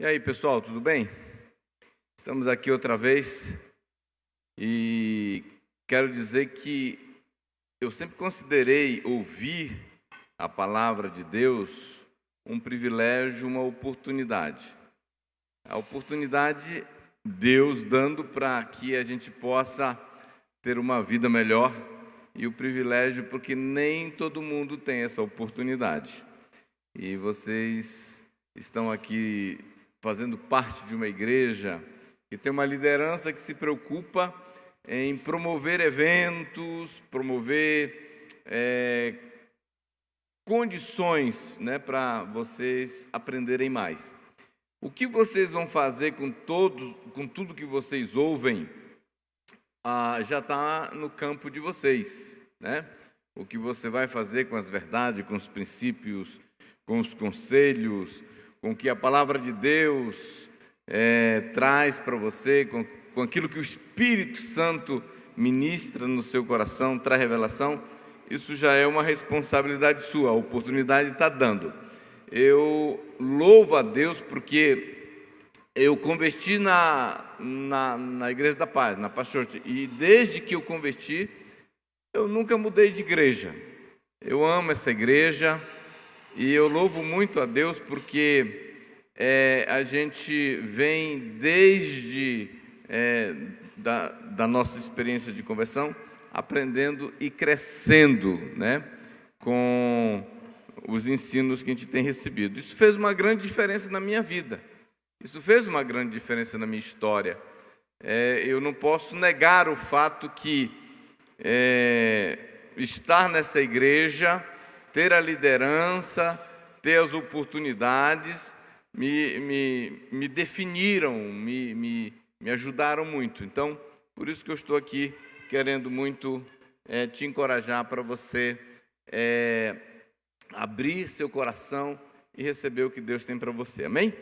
E aí, pessoal, tudo bem? Estamos aqui outra vez e quero dizer que eu sempre considerei ouvir a palavra de Deus um privilégio, uma oportunidade. A oportunidade, Deus dando para que a gente possa ter uma vida melhor, e o privilégio porque nem todo mundo tem essa oportunidade. E vocês estão aqui fazendo parte de uma igreja que tem uma liderança que se preocupa em promover eventos, promover condições, para vocês aprenderem mais. O que vocês vão fazer com tudo que vocês ouvem, já está no campo de vocês, O que você vai fazer com as verdades, com os princípios, com os conselhos, com o que a palavra de Deus traz para você, com aquilo que o Espírito Santo ministra no seu coração, traz revelação, isso já é uma responsabilidade sua, a oportunidade está dando. Eu louvo a Deus porque eu converti na Igreja da Paz, na Pastor, e desde que eu converti, eu nunca mudei de igreja. Eu amo essa igreja e eu louvo muito a Deus porque a gente vem desde da nossa experiência de conversão, aprendendo e crescendo, com os ensinos que a gente tem recebido. Isso fez uma grande diferença na minha vida. Isso fez uma grande diferença na minha história. Eu não posso negar o fato que estar nessa igreja, ter a liderança, ter as oportunidades, me definiram, me ajudaram muito. Então, por isso que eu estou aqui querendo muito te encorajar para você abrir seu coração e receber o que Deus tem para você. Amém?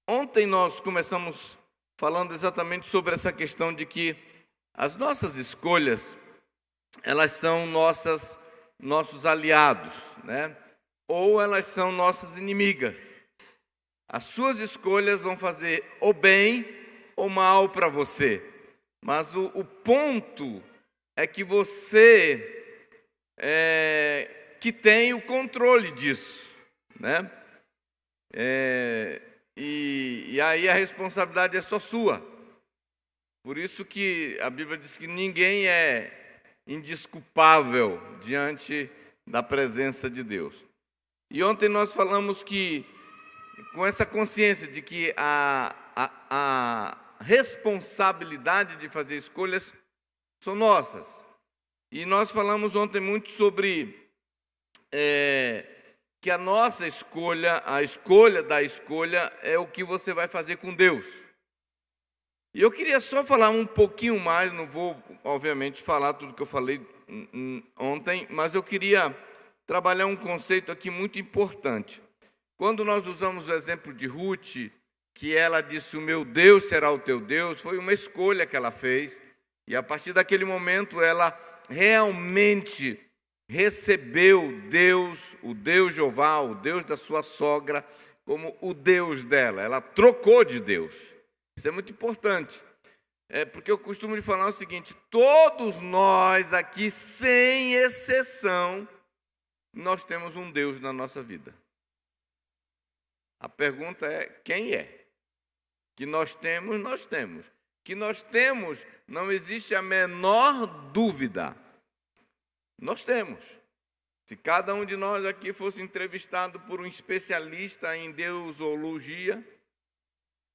Ontem nós começamos falando exatamente sobre essa questão de que as nossas escolhas, elas são nossos aliados, ou elas são nossas inimigas. As suas escolhas vão fazer ou bem ou mal para você, mas o ponto é que você que tem o controle disso, E aí a responsabilidade é só sua. Por isso que a Bíblia diz que ninguém é indesculpável diante da presença de Deus. E ontem nós falamos que, com essa consciência de que a responsabilidade de fazer escolhas são nossas. E nós falamos ontem muito sobre que a nossa escolha, a escolha da escolha, é o que você vai fazer com Deus. E eu queria só falar um pouquinho mais, não vou, obviamente, falar tudo que eu falei ontem, mas eu queria trabalhar um conceito aqui muito importante. Quando nós usamos o exemplo de Ruth, que ela disse, o meu Deus será o teu Deus, foi uma escolha que ela fez, e a partir daquele momento ela realmente recebeu Deus, o Deus Jeová, o Deus da sua sogra, como o Deus dela. Ela trocou de Deus. Isso é muito importante. Porque eu costumo falar o seguinte, todos nós aqui, sem exceção, nós temos um Deus na nossa vida. A pergunta é, quem é? Que nós temos, nós temos. Que nós temos, não existe a menor dúvida. Nós temos. Se cada um de nós aqui fosse entrevistado por um especialista em deusologia,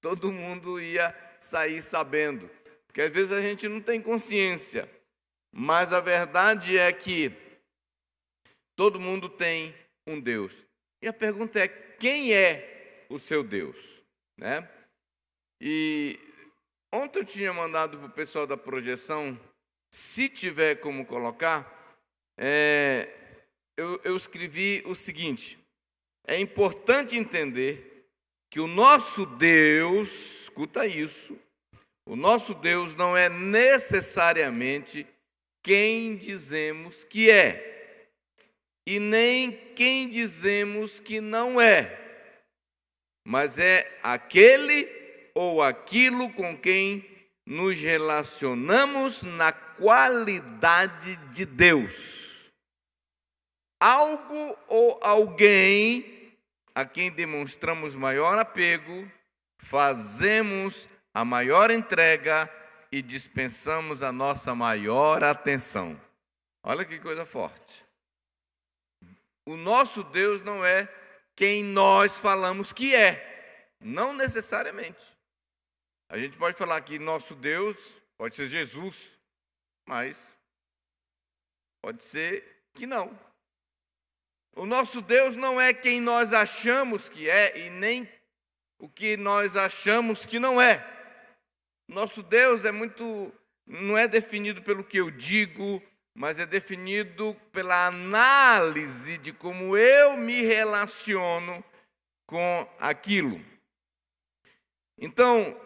todo mundo ia sair sabendo. Porque às vezes a gente não tem consciência. Mas a verdade é que todo mundo tem um Deus. E a pergunta é, quem é o seu Deus? E ontem eu tinha mandado para o pessoal da projeção, se tiver como colocar, eu escrevi o seguinte, é importante entender que o nosso Deus, escuta isso, o nosso Deus não é necessariamente quem dizemos que é. e nem quem dizemos que não é, mas é aquele ou aquilo com quem nos relacionamos na qualidade de Deus. Algo ou alguém a quem demonstramos maior apego, fazemos a maior entrega e dispensamos a nossa maior atenção. Olha que coisa forte. O nosso Deus não é quem nós falamos que é, não necessariamente. A gente pode falar que nosso Deus pode ser Jesus, mas pode ser que não. O nosso Deus não é quem nós achamos que é e nem o que nós achamos que não é. Nosso Deus não é definido pelo que eu digo, mas é definido pela análise de como eu me relaciono com aquilo. Então,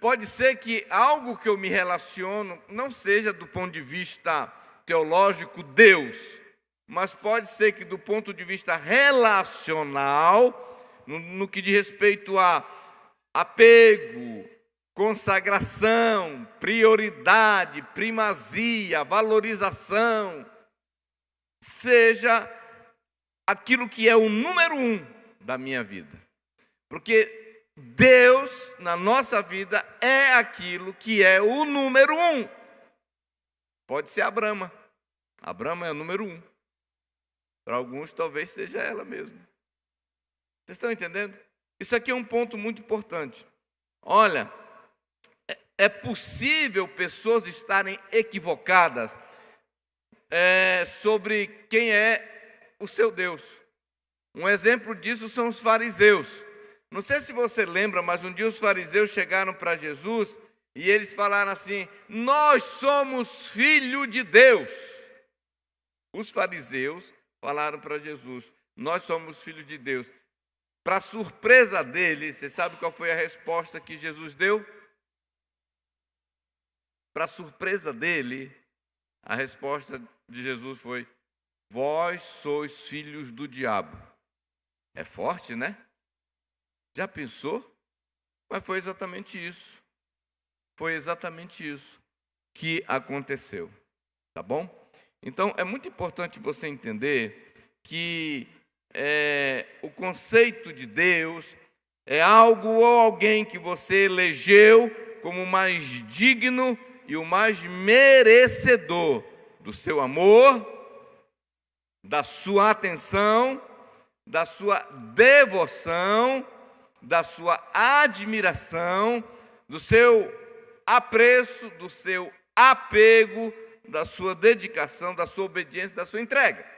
pode ser que algo que eu me relaciono não seja do ponto de vista teológico Deus, mas pode ser que do ponto de vista relacional, no que diz respeito a apego, consagração, prioridade, primazia, valorização, seja aquilo que é o número 1 da minha vida. Porque Deus, na nossa vida, é aquilo que é o número 1. Pode ser a Brahma. A Brahma é o número 1. Para alguns, talvez seja ela mesmo. Vocês estão entendendo? Isso aqui é um ponto muito importante. Olha, é possível pessoas estarem equivocadas sobre quem é o seu Deus. Um exemplo disso são os fariseus. Não sei se você lembra, mas um dia os fariseus chegaram para Jesus e eles falaram assim: nós somos filhos de Deus. Os fariseus falaram para Jesus: nós somos filhos de Deus. Para surpresa deles, você sabe qual foi a resposta que Jesus deu? Para surpresa dele, a resposta de Jesus foi: vós sois filhos do diabo. É forte, né? Já pensou? Mas foi exatamente isso. Foi exatamente isso que aconteceu. Tá bom? Então, é muito importante você entender que o conceito de Deus é algo ou alguém que você elegeu como o mais digno e o mais merecedor do seu amor, da sua atenção, da sua devoção, da sua admiração, do seu apreço, do seu apego, da sua dedicação, da sua obediência, da sua entrega.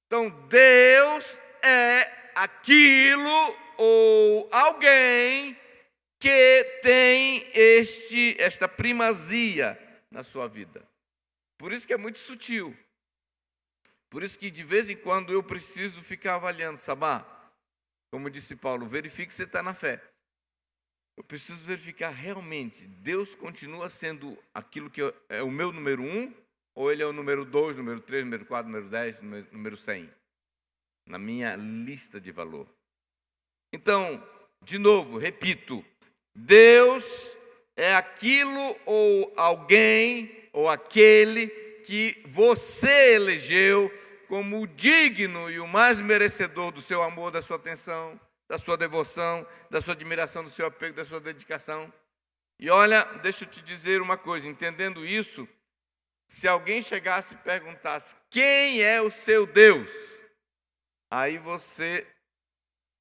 Então, Deus é aquilo ou alguém que tem esta primazia na sua vida. Por isso que é muito sutil. Por isso que de vez em quando eu preciso ficar avaliando, Sabá. Como disse Paulo, verifique se você está na fé. Eu preciso verificar realmente, Deus continua sendo aquilo que é o meu número 1, ou ele é o número 2, número 3, número 4, número 10, número 100, na minha lista de valor. Então, de novo, repito, Deus é aquilo ou alguém ou aquele que você elegeu como o digno e o mais merecedor do seu amor, da sua atenção, da sua devoção, da sua admiração, do seu apego, da sua dedicação. E olha, deixa eu te dizer uma coisa, entendendo isso, se alguém chegasse e perguntasse quem é o seu Deus, aí você,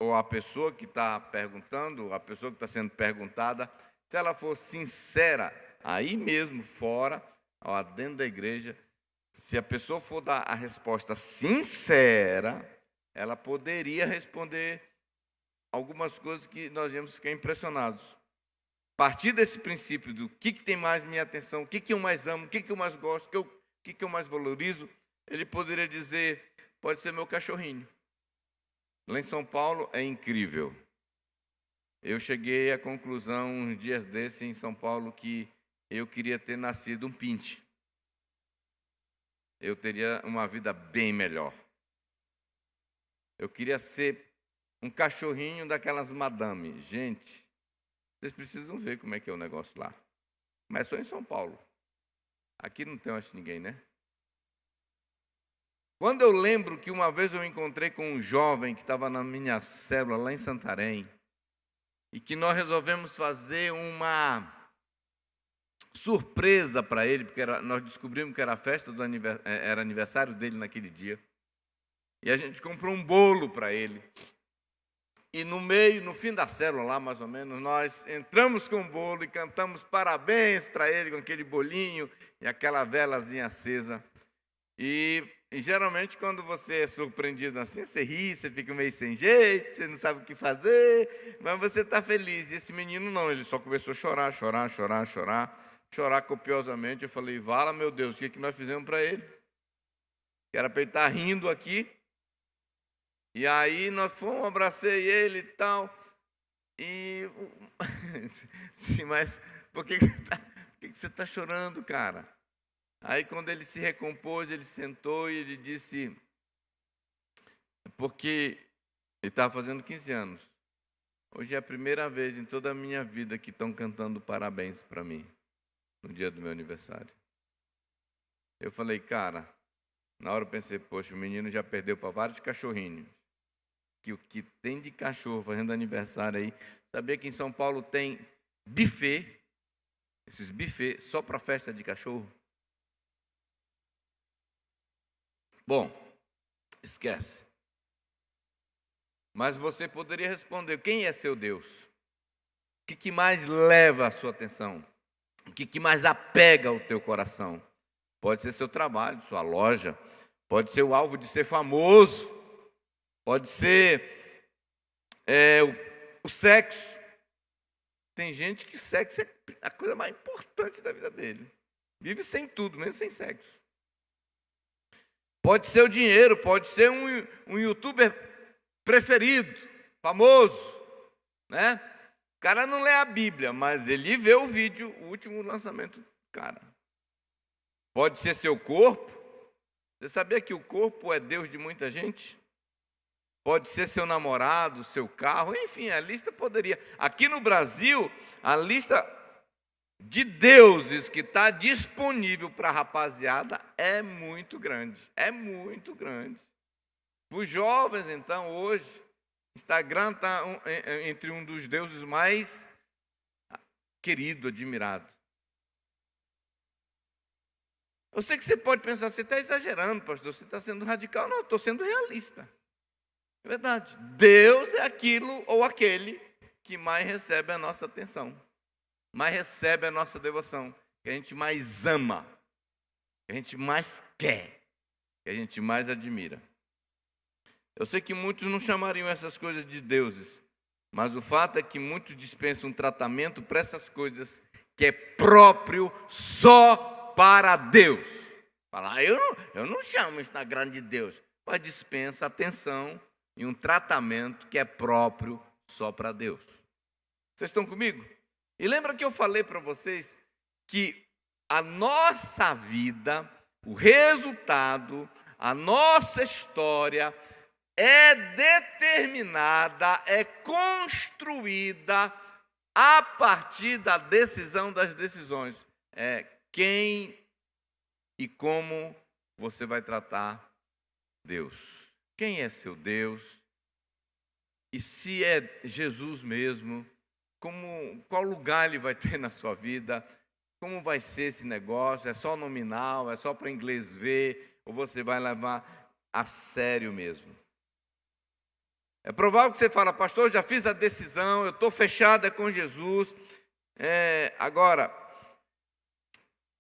ou a pessoa que está perguntando, a pessoa que está sendo perguntada, se ela for sincera, aí mesmo fora, ó, dentro da igreja, se a pessoa for dar a resposta sincera, ela poderia responder algumas coisas que nós íamos ficar impressionados. A partir desse princípio do que tem mais minha atenção, o que eu mais amo, o que eu mais gosto, o que eu mais valorizo, ele poderia dizer, pode ser meu cachorrinho. Lá em São Paulo é incrível. Eu cheguei à conclusão, uns dias desses em São Paulo, que eu queria ter nascido um pinte. Eu teria uma vida bem melhor. Eu queria ser um cachorrinho daquelas madame. Gente, vocês precisam ver como é que é o negócio lá. Mas só em São Paulo. Aqui não tem, acho, ninguém, né? Quando eu lembro que uma vez eu encontrei com um jovem que estava na minha célula lá em Santarém, e que nós resolvemos fazer uma surpresa para ele, porque nós descobrimos que era a festa era aniversário dele naquele dia. E a gente comprou um bolo para ele. E no fim da célula lá, mais ou menos, nós entramos com o bolo e cantamos parabéns para ele com aquele bolinho e aquela velazinha acesa. E geralmente, quando você é surpreendido assim, você ri, você fica meio sem jeito, você não sabe o que fazer, mas você está feliz. E esse menino não, ele só começou a chorar copiosamente. Eu falei, vala, meu Deus, o que nós fizemos para ele? Que era para ele estar rindo aqui. E aí nós fomos, abracei ele e tal. E, sim, mas por que você está chorando, cara? Aí, quando ele se recompôs, ele sentou e ele disse, porque ele estava fazendo 15 anos. Hoje é a primeira vez em toda a minha vida que estão cantando parabéns para mim, no dia do meu aniversário. Eu falei, cara, na hora eu pensei, poxa, o menino já perdeu para vários cachorrinhos. Que o que tem de cachorro fazendo aniversário aí, sabia que em São Paulo tem buffet, esses buffets só para festa de cachorro? Bom, esquece. Mas você poderia responder, quem é seu Deus? O que mais leva a sua atenção? O que mais apega ao teu coração? Pode ser seu trabalho, sua loja, pode ser o alvo de ser famoso, pode ser o sexo. Tem gente que sexo é a coisa mais importante da vida dele. Vive sem tudo, mesmo sem sexo. Pode ser o dinheiro, pode ser um youtuber preferido, famoso, né? O cara não lê a Bíblia, mas ele vê o vídeo, o último lançamento do cara. Pode ser seu corpo. Você sabia que o corpo é Deus de muita gente? Pode ser seu namorado, seu carro, enfim, a lista poderia. Aqui no Brasil, a lista de deuses que está disponível para a rapaziada é muito grande. É muito grande. Os jovens, então, hoje, Instagram está entre um dos deuses mais querido, admirado. Eu sei que você pode pensar, você está exagerando, pastor, você está sendo radical. Não, eu estou sendo realista. É verdade. Deus é aquilo ou aquele que mais recebe a nossa atenção, mais recebe a nossa devoção, que a gente mais ama, que a gente mais quer, que a gente mais admira. Eu sei que muitos não chamariam essas coisas de deuses, mas o fato é que muitos dispensam um tratamento para essas coisas que é próprio só para Deus. Falar, eu não chamo o Instagram de Deus, mas dispensa atenção e um tratamento que é próprio só para Deus. Vocês estão comigo? E lembra que eu falei para vocês que a nossa vida, o resultado, a nossa história é determinada, é construída a partir da decisão das decisões. É quem e como você vai tratar Deus. Quem é seu Deus? E se é Jesus mesmo, qual lugar ele vai ter na sua vida? Como vai ser esse negócio? É só nominal? É só para inglês ver? Ou você vai levar a sério mesmo? É provável que você fale, pastor, já fiz a decisão, eu estou fechada com Jesus. Agora,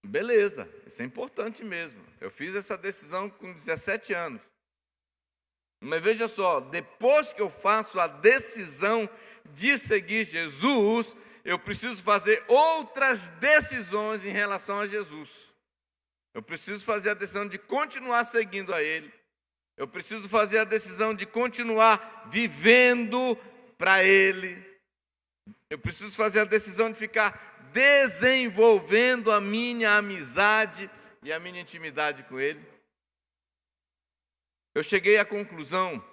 beleza, isso é importante mesmo. Eu fiz essa decisão com 17 anos. Mas veja só, depois que eu faço a decisão de seguir Jesus, eu preciso fazer outras decisões em relação a Jesus. Eu preciso fazer a decisão de continuar seguindo a Ele. Eu preciso fazer a decisão de continuar vivendo para Ele. Eu preciso fazer a decisão de ficar desenvolvendo a minha amizade e a minha intimidade com Ele. Eu cheguei à conclusão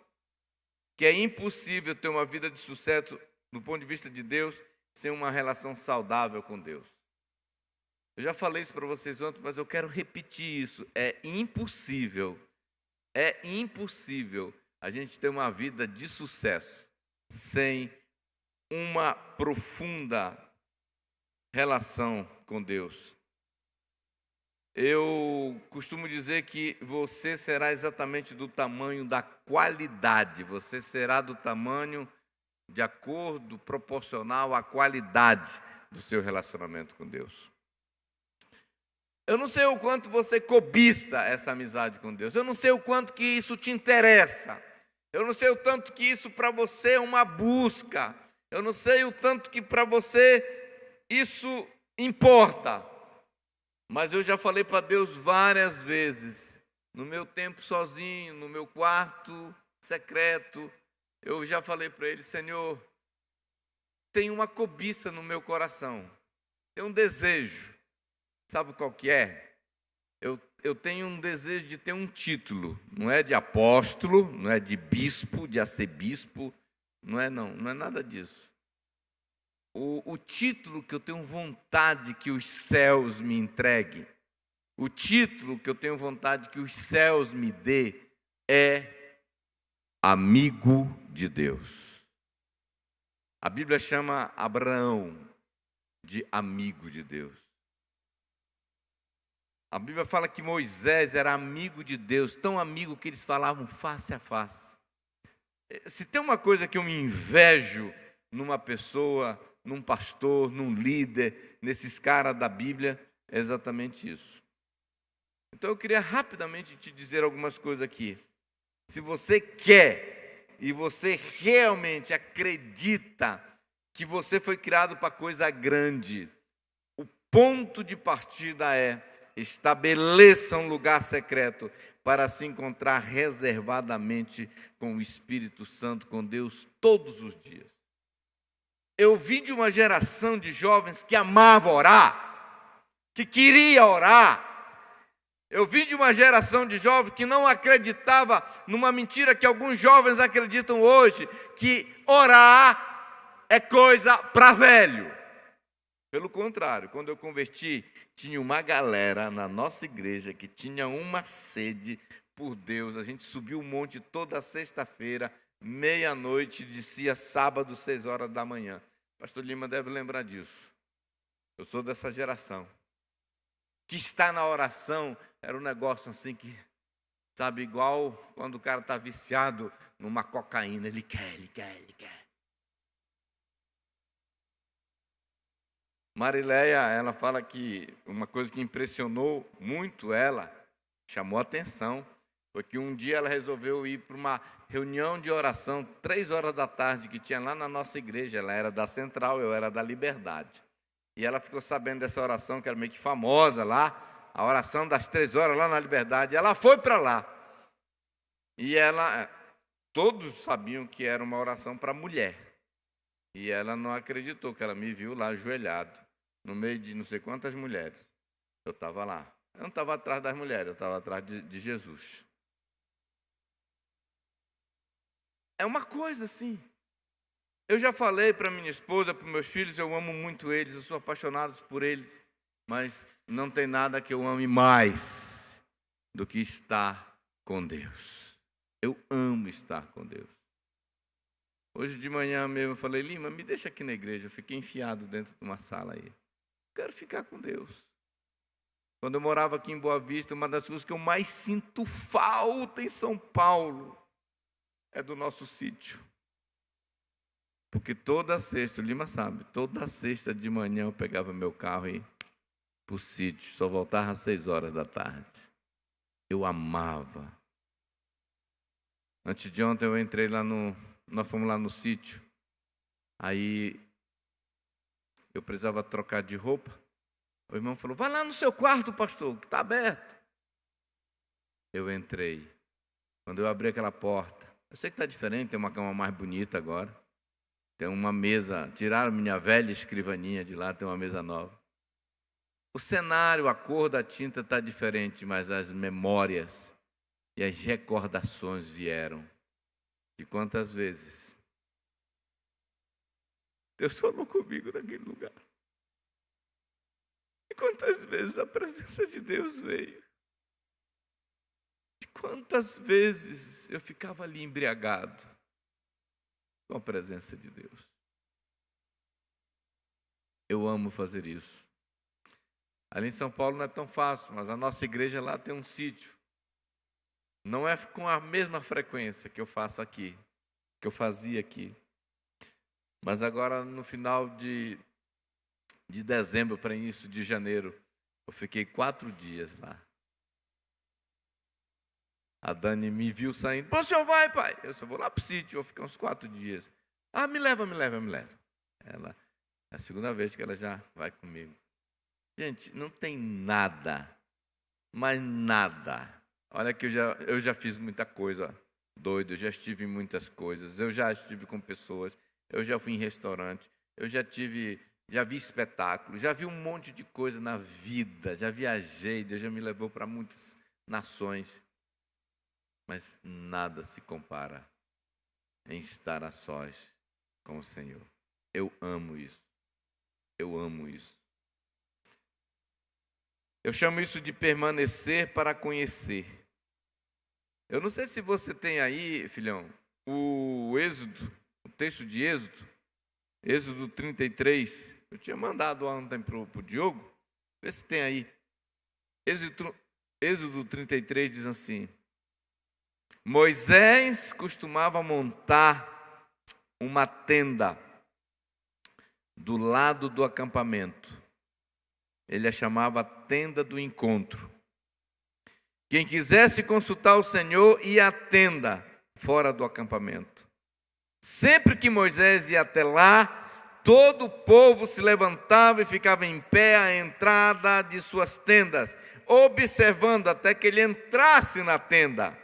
que é impossível ter uma vida de sucesso do ponto de vista de Deus sem uma relação saudável com Deus. Eu já falei isso para vocês ontem, mas eu quero repetir isso. É impossível a gente ter uma vida de sucesso sem uma profunda relação com Deus. Eu costumo dizer que você será exatamente do tamanho da qualidade, você será do tamanho de acordo, proporcional à qualidade do seu relacionamento com Deus. Eu não sei o quanto você cobiça essa amizade com Deus, eu não sei o quanto que isso te interessa, eu não sei o tanto que isso para você é uma busca, eu não sei o tanto que para você isso importa. Mas eu já falei para Deus várias vezes, no meu tempo sozinho, no meu quarto secreto, eu já falei para Ele: Senhor, tem uma cobiça no meu coração, tem um desejo, sabe qual que é? Eu tenho um desejo de ter um título, não é de apóstolo, não é de bispo, de arcebispo, não é nada disso. O título que eu tenho vontade que os céus me entreguem, o título que eu tenho vontade que os céus me dê é amigo de Deus. A Bíblia chama Abraão de amigo de Deus. A Bíblia fala que Moisés era amigo de Deus, tão amigo que eles falavam face a face. Se tem uma coisa que eu me invejo numa pessoa, num pastor, num líder, nesses caras da Bíblia, é exatamente isso. Então eu queria rapidamente te dizer algumas coisas aqui. Se você quer e você realmente acredita que você foi criado para coisa grande, o ponto de partida é: estabeleça um lugar secreto para se encontrar reservadamente com o Espírito Santo, com Deus, todos os dias. Eu vim de uma geração de jovens que amava orar, que queria orar. Eu vim de uma geração de jovens que não acreditava numa mentira que alguns jovens acreditam hoje, que orar é coisa para velho. Pelo contrário, quando eu converti, tinha uma galera na nossa igreja que tinha uma sede por Deus. A gente subiu o monte toda sexta-feira, meia-noite, descia sábado, 6 horas da manhã. Pastor Lima deve lembrar disso. Eu sou dessa geração. Que está na oração era um negócio assim que, sabe, igual quando o cara está viciado numa cocaína. Ele quer. Marileia, ela fala que uma coisa que impressionou muito ela, chamou a atenção, foi que um dia ela resolveu ir para uma reunião de oração, 3 horas da tarde, que tinha lá na nossa igreja. Ela era da Central, eu era da Liberdade. E ela ficou sabendo dessa oração, que era meio que famosa lá, a oração das 3 horas lá na Liberdade. Ela foi para lá. E todos sabiam que era uma oração para mulher. E ela não acreditou, que ela me viu lá ajoelhado, no meio de não sei quantas mulheres. Eu estava lá. Eu não estava atrás das mulheres, eu estava atrás de Jesus. É uma coisa assim. Eu já falei para minha esposa, para meus filhos, eu amo muito eles, eu sou apaixonado por eles, mas não tem nada que eu ame mais do que estar com Deus. Eu amo estar com Deus. Hoje de manhã mesmo eu falei: Lima, me deixa aqui na igreja. Eu fiquei enfiado dentro de uma sala aí. Quero ficar com Deus. Quando eu morava aqui em Boa Vista, uma das coisas que eu mais sinto falta em São Paulo é do nosso sítio. Porque toda sexta, o Lima sabe, toda sexta de manhã eu pegava meu carro e ia para o sítio. Só voltava às 6 horas da tarde. Eu amava. Antes de ontem eu entrei lá nós fomos lá no sítio. Aí eu precisava trocar de roupa. O irmão falou: vai lá no seu quarto, pastor, que está aberto. Eu entrei. Quando eu abri aquela porta, eu sei que está diferente, tem uma cama mais bonita agora. Tem uma mesa, tiraram minha velha escrivaninha de lá, tem uma mesa nova. O cenário, a cor da tinta está diferente, mas as memórias e as recordações vieram. de quantas vezes Deus falou comigo naquele lugar. E quantas vezes a presença de Deus veio. E quantas vezes eu ficava ali embriagado com a presença de Deus. Eu amo fazer isso. Ali em São Paulo não é tão fácil, mas a nossa igreja lá tem um sítio. Não é com a mesma frequência que eu faço aqui, que eu fazia aqui. Mas agora, no final de dezembro para início de janeiro, eu fiquei 4 dias lá. A Dani me viu saindo. Pô, o senhor vai, pai? Eu só vou lá para o sítio, vou ficar uns 4 dias. Ah, me leva. Ela, é a segunda vez que ela já vai comigo. Gente, não tem nada, mas nada. Olha que eu já fiz muita coisa doida, eu já estive em muitas coisas, eu já estive com pessoas, eu já fui em restaurante, eu já vi espetáculo, já vi um monte de coisa na vida, já viajei, Deus já me levou para muitas nações. Mas nada se compara em estar a sós com o Senhor. Eu amo isso. Eu amo isso. Eu chamo isso de permanecer para conhecer. Eu não sei se você tem aí, filhão, o Êxodo, o texto de Êxodo 33. Eu tinha mandado ontem para o Diogo. Vê se tem aí. Êxodo 33 diz assim: Moisés costumava montar uma tenda do lado do acampamento. Ele a chamava tenda do encontro. Quem quisesse consultar o Senhor ia à tenda fora do acampamento. Sempre que Moisés ia até lá, todo o povo se levantava e ficava em pé à entrada de suas tendas, observando até que ele entrasse na tenda.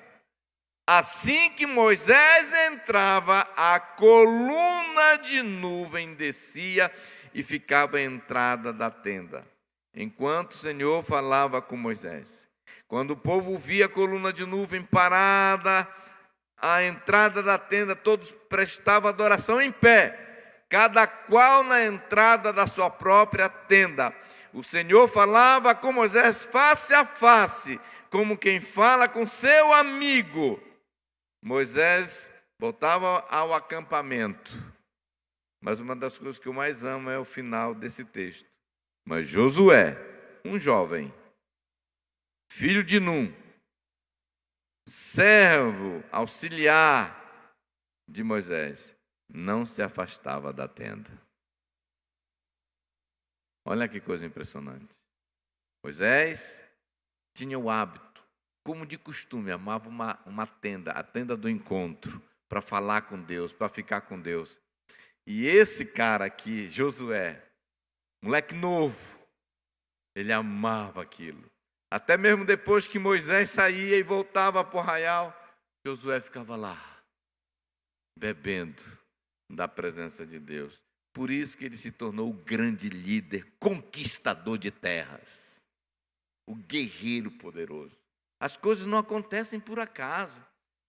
Assim que Moisés entrava, a coluna de nuvem descia e ficava à entrada da tenda, enquanto o Senhor falava com Moisés. Quando o povo via a coluna de nuvem parada à entrada da tenda, todos prestavam adoração em pé, cada qual na entrada da sua própria tenda. O Senhor falava com Moisés face a face, como quem fala com seu amigo. Moisés voltava ao acampamento. Mas uma das coisas que eu mais amo é o final desse texto. Mas Josué, um jovem, filho de Num, servo, auxiliar de Moisés, não se afastava da tenda. Olha que coisa impressionante. Moisés tinha o hábito, como de costume, amava uma tenda, a tenda do encontro, para falar com Deus, para ficar com Deus. E esse cara aqui, Josué, moleque novo, ele amava aquilo. Até mesmo depois que Moisés saía e voltava para o arraial, Josué ficava lá, bebendo da presença de Deus. Por isso que ele se tornou o grande líder, conquistador de terras, o guerreiro poderoso. As coisas não acontecem por acaso.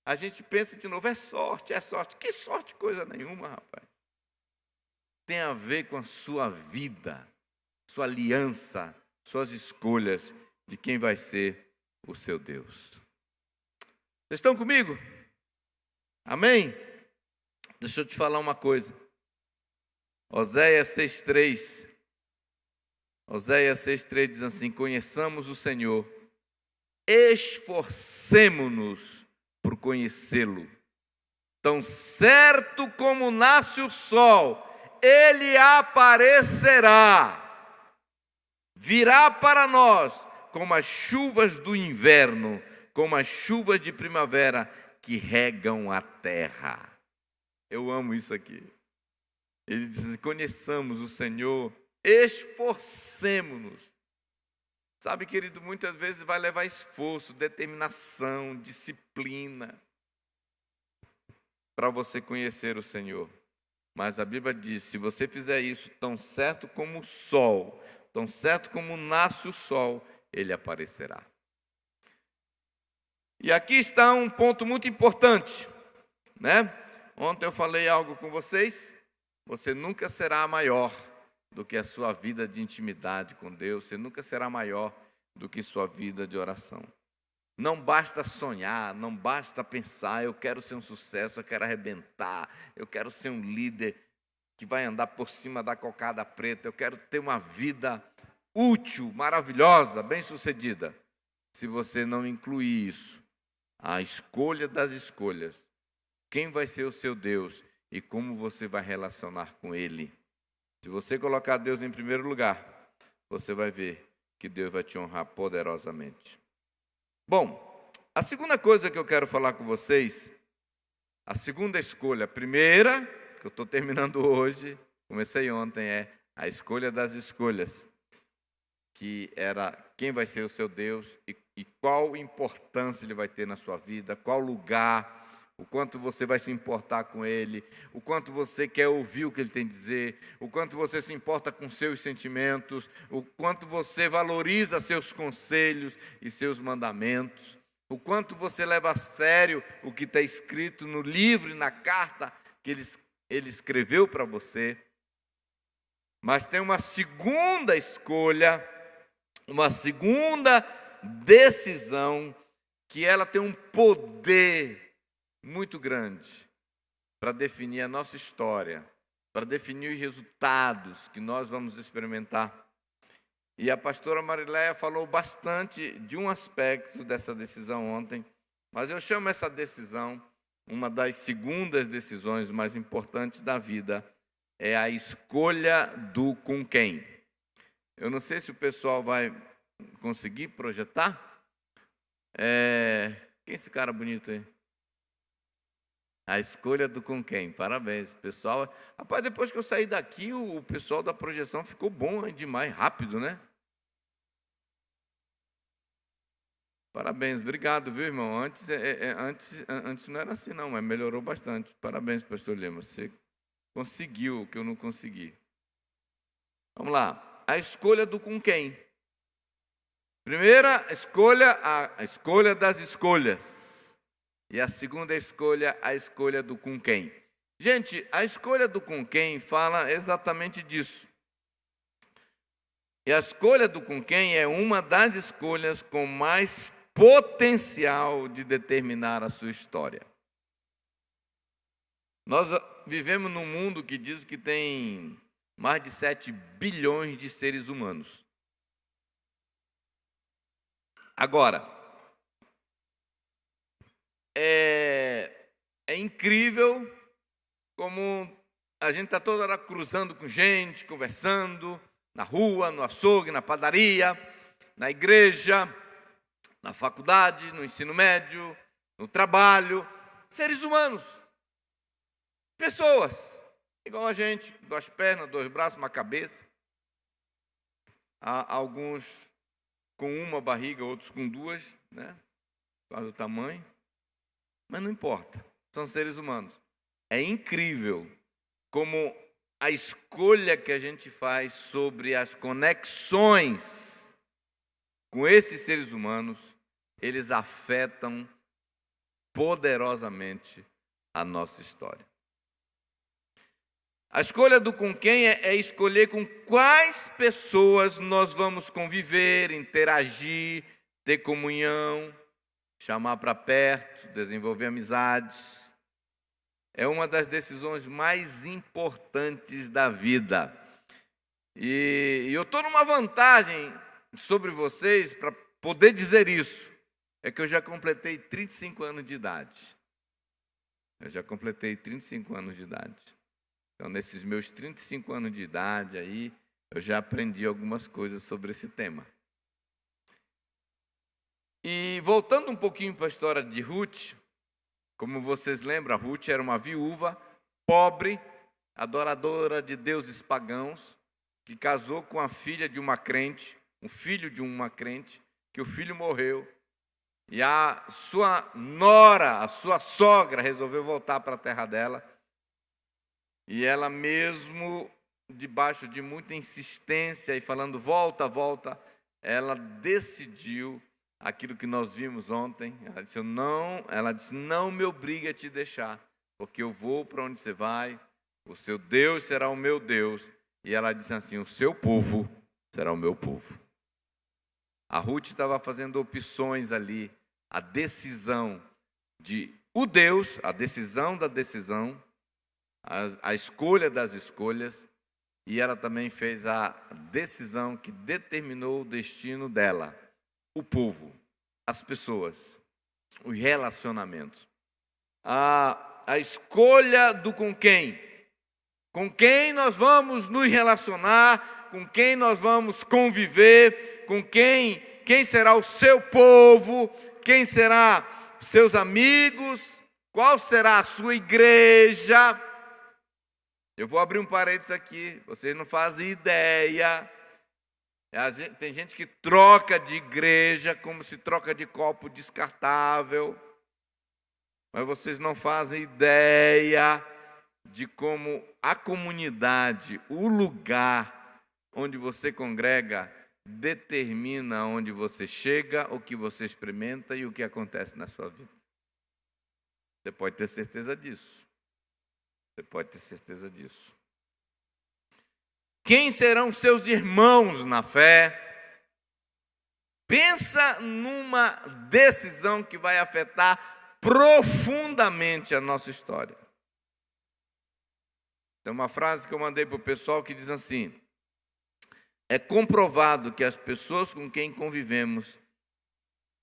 A gente pensa de novo, é sorte. Que sorte, coisa nenhuma, rapaz. Tem a ver com a sua vida, sua aliança, suas escolhas de quem vai ser o seu Deus. Vocês estão comigo? Amém? Deixa eu te falar uma coisa. Oséias 6,3. Oséias 6,3 diz assim: conheçamos o Senhor, esforcemo-nos por conhecê-lo. Tão certo como nasce o sol, ele aparecerá, virá para nós como as chuvas do inverno, como as chuvas de primavera que regam a terra. Eu amo isso aqui. Ele diz: conheçamos o Senhor, esforcemo-nos. Sabe, querido, muitas vezes vai levar esforço, determinação, disciplina para você conhecer o Senhor. Mas a Bíblia diz: se você fizer isso, tão certo como o sol, tão certo como nasce o sol, ele aparecerá. E aqui está um ponto muito importante. né? Ontem eu falei algo com vocês. Você nunca será maior do que a sua vida de intimidade com Deus. Você nunca será maior do que sua vida de oração. Não basta sonhar, não basta pensar, eu quero ser um sucesso, eu quero arrebentar, eu quero ser um líder que vai andar por cima da cocada preta, eu quero ter uma vida útil, maravilhosa, bem-sucedida. Se você não incluir isso, a escolha das escolhas, quem vai ser o seu Deus e como você vai relacionar com Ele. Se você colocar Deus em primeiro lugar, você vai ver que Deus vai te honrar poderosamente. Bom, a segunda coisa que eu quero falar com vocês, a segunda escolha, a primeira, que eu estou terminando hoje, comecei ontem, é a escolha das escolhas, que era quem vai ser o seu Deus e qual importância Ele vai ter na sua vida, qual lugar, o quanto você vai se importar com Ele, o quanto você quer ouvir o que Ele tem a dizer, o quanto você se importa com seus sentimentos, o quanto você valoriza seus conselhos e seus mandamentos, o quanto você leva a sério o que está escrito no livro e na carta que Ele escreveu para você. Mas tem uma segunda escolha, uma segunda decisão, que ela tem um poder muito grande para definir a nossa história, para definir os resultados que nós vamos experimentar. E a pastora Marileia falou bastante de um aspecto dessa decisão ontem, mas eu chamo essa decisão, uma das segundas decisões mais importantes da vida, é a escolha do com quem. Eu não sei se o pessoal vai conseguir projetar. Quem é esse cara bonito aí? A escolha do com quem. Parabéns, pessoal. Rapaz, depois que eu saí daqui, o pessoal da projeção ficou bom demais, rápido, né? Parabéns, obrigado, viu, irmão? Antes não era assim, não, mas melhorou bastante. Parabéns, pastor Lima. Você conseguiu o que eu não consegui. Vamos lá. A escolha do com quem. Primeira escolha, a escolha das escolhas. E a segunda escolha, a escolha do com quem. Gente, a escolha do com quem fala exatamente disso. E a escolha do com quem é uma das escolhas com mais potencial de determinar a sua história. Nós vivemos num mundo que diz que tem mais de 7 bilhões de seres humanos. Agora, é incrível como a gente está toda hora cruzando com gente, conversando, na rua, no açougue, na padaria, na igreja, na faculdade, no ensino médio, no trabalho. Seres humanos, pessoas, igual a gente, 2 pernas, 2 braços, uma cabeça. Há alguns com uma barriga, outros com 2, né? Por causa do tamanho. Mas não importa, são seres humanos. É incrível como a escolha que a gente faz sobre as conexões com esses seres humanos, eles afetam poderosamente a nossa história. A escolha do com quem é escolher com quais pessoas nós vamos conviver, interagir, ter comunhão, chamar para perto, desenvolver amizades. É uma das decisões mais importantes da vida. E eu estou numa vantagem sobre vocês para poder dizer isso. É que eu já completei 35 anos de idade. Eu já completei 35 anos de idade. Então, nesses meus 35 anos de idade aí, eu já aprendi algumas coisas sobre esse tema. E voltando um pouquinho para a história de Ruth, como vocês lembram, Ruth era uma viúva, pobre, adoradora de deuses pagãos, que casou com a filha de uma crente, um filho de uma crente, que o filho morreu. E a sua nora, a sua sogra, resolveu voltar para a terra dela. E ela mesmo, debaixo de muita insistência e falando volta, volta, ela decidiu aquilo que nós vimos ontem. Ela disse, não me obrigue a te deixar. porque eu vou para onde você vai, o seu Deus será o meu Deus. E ela disse assim, o seu povo será o meu povo. A Ruth estava fazendo opções ali, a decisão de o Deus, a decisão da decisão, a escolha das escolhas, e ela também fez a decisão que determinou o destino dela, o povo, as pessoas, os relacionamentos. A escolha do com quem nós vamos nos relacionar, com quem nós vamos conviver, com quem será o seu povo, quem será seus amigos, qual será a sua igreja. Eu vou abrir um parênteses aqui, vocês não fazem ideia. Tem gente que troca de igreja como se troca de copo descartável, mas vocês não fazem ideia de como a comunidade, o lugar onde você congrega, determina onde você chega, o que você experimenta e o que acontece na sua vida. Você pode ter certeza disso. Você pode ter certeza disso. Quem serão seus irmãos na fé? Pensa numa decisão que vai afetar profundamente a nossa história. Tem uma frase que eu mandei para o pessoal que diz assim: é comprovado que as pessoas com quem convivemos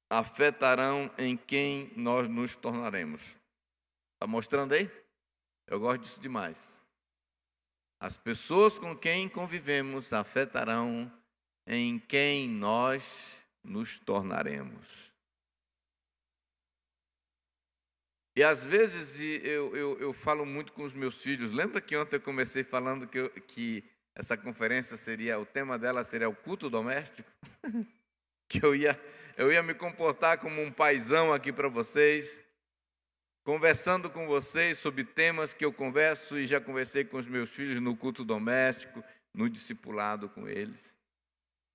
afetarão em quem nós nos tornaremos. Está mostrando aí? Eu gosto disso demais. As pessoas com quem convivemos afetarão em quem nós nos tornaremos. E às vezes eu falo muito com os meus filhos. Lembra que ontem eu comecei falando que essa conferência o tema dela seria o culto doméstico? Que eu ia me comportar como um paizão aqui para vocês, conversando com vocês sobre temas que eu converso e já conversei com os meus filhos no culto doméstico, no discipulado com eles.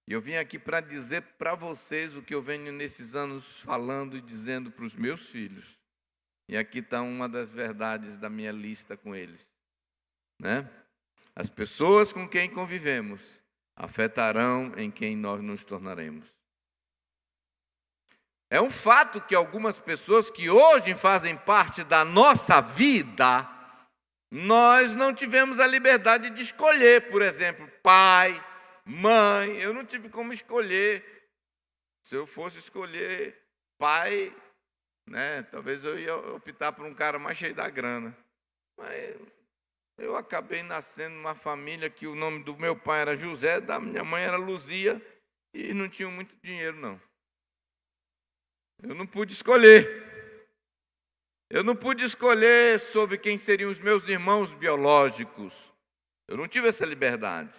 E eu vim aqui para dizer para vocês o que eu venho nesses anos falando e dizendo para os meus filhos. E aqui está uma das verdades da minha lista com eles, né? As pessoas com quem convivemos afetarão em quem nós nos tornaremos. É um fato que algumas pessoas que hoje fazem parte da nossa vida, nós não tivemos a liberdade de escolher, por exemplo, pai, mãe. Eu não tive como escolher. Se eu fosse escolher pai, né, talvez eu ia optar por um cara mais cheio da grana. Mas eu acabei nascendo numa família que o nome do meu pai era José, da minha mãe era Luzia, e não tinham muito dinheiro, não. Eu não pude escolher. Eu não pude escolher sobre quem seriam os meus irmãos biológicos. Eu não tive essa liberdade.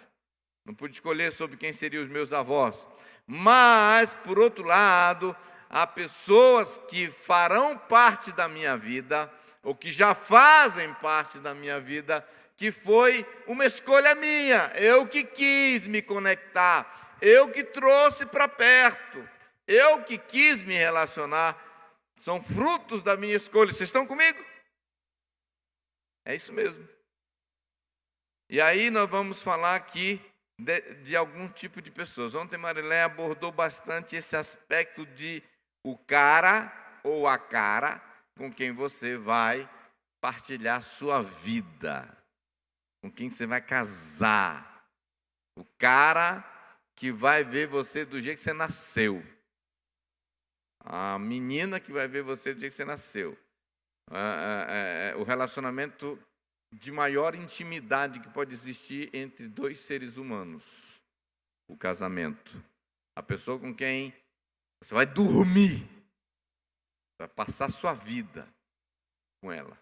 Não pude escolher sobre quem seriam os meus avós. Mas, por outro lado, há pessoas que farão parte da minha vida, ou que já fazem parte da minha vida, que foi uma escolha minha. Eu que quis me conectar. Eu que trouxe para perto. Eu que quis me relacionar, são frutos da minha escolha. Vocês estão comigo? É isso mesmo. E aí nós vamos falar aqui de algum tipo de pessoas. Ontem Marilé abordou bastante esse aspecto de o cara ou a cara com quem você vai partilhar sua vida, com quem você vai casar. O cara que vai ver você do jeito que você nasceu. A menina que vai ver você do jeito que você nasceu. O relacionamento de maior intimidade que pode existir entre dois seres humanos. O casamento. A pessoa com quem você vai dormir. Vai passar sua vida com ela.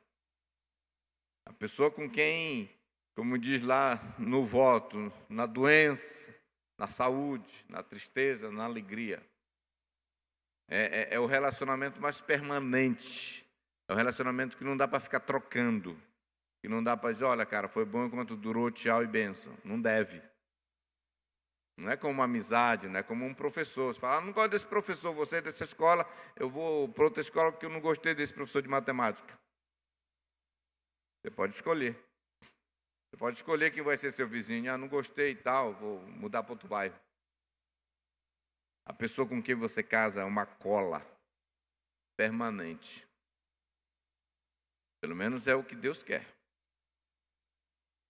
A pessoa com quem, como diz lá no voto, na doença, na saúde, na tristeza, na alegria. É o relacionamento mais permanente. É o relacionamento que não dá para ficar trocando. Que não dá para dizer, olha, cara, foi bom enquanto durou, tchau e bênção. Não deve. Não é como uma amizade, não é como um professor. Você fala, não gosto desse professor, você é dessa escola, eu vou para outra escola porque eu não gostei desse professor de matemática. Você pode escolher. Você pode escolher quem vai ser seu vizinho. Ah, não gostei e tal, vou mudar para outro bairro. A pessoa com quem você casa é uma cola permanente. Pelo menos é o que Deus quer.